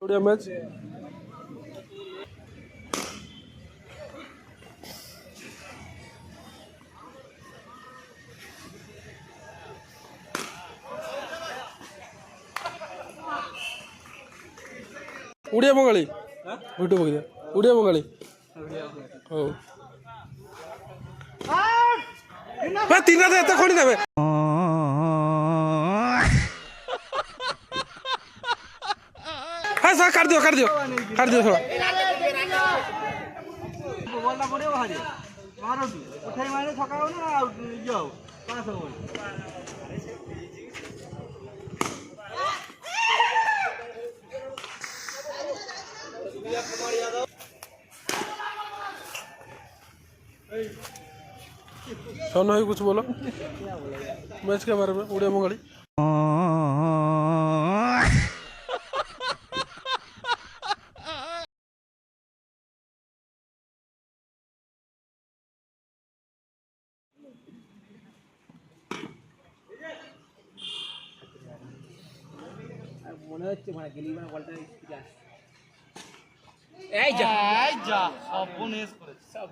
बढ़िया match Odia Bengali video बघिया Odia Bengali हो तीन एत खोली देवे हाँ सर काट दियो थोड़ा सोन भाई कुछ बोलो मैच के बारे में उड़िया बंगाली মনে হচ্ছে মানে গেলি মানে বলটা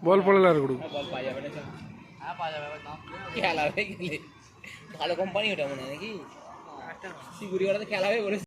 বল পড়ে আর গুড়ু বল পাওয়া যাবে না হ্যাঁ পাওয়া যাবে খেলা হবে গেলে ভালো কোম্পানি ওটা মনে হয় নাকি সিগুরি ওটাতে খেলা হবে বলে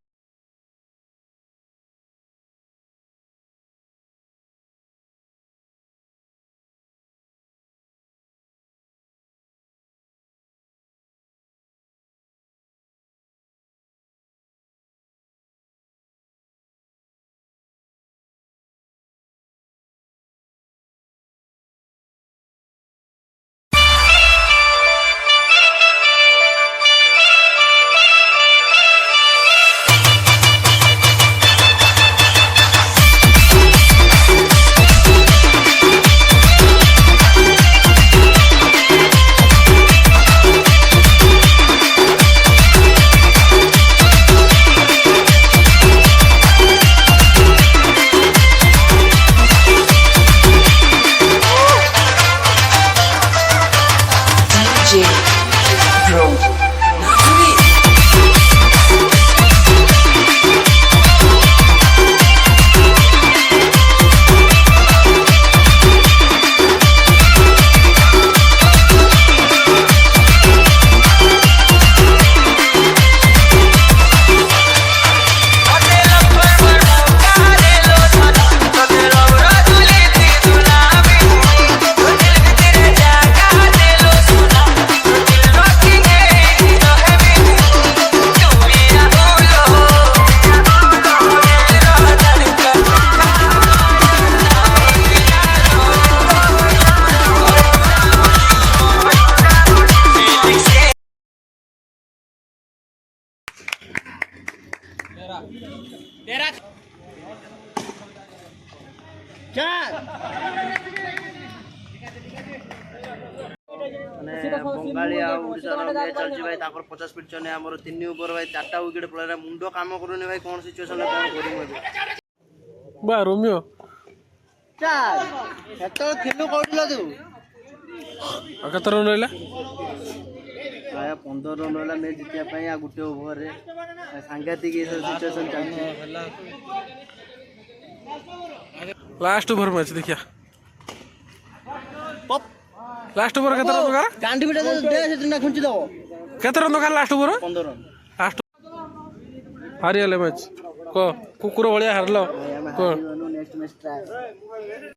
बंगाली चलती भाई 50 फीट चने 3 ओवर भाई 4टा विकेट पड़े मुंड काम करूनी भाई कौन सिचुएशन बा रोमियो खेलु कौटल तू कत रन रहा प्राय 15 रन रहा मैच जीतिया गोटे ओवर सांघातिक सिचुएशन चलती लास्ट ओवर मैच देखिया लास्ट ओवर केते रन दरकार गांडी बेटा दे से ना खुंची दो केते रन दरकार लास्ट ओवर 15 रन लास्ट हारिले मैच को कुकुर भलिया हारलो को नेक्स्ट मैच ट्राई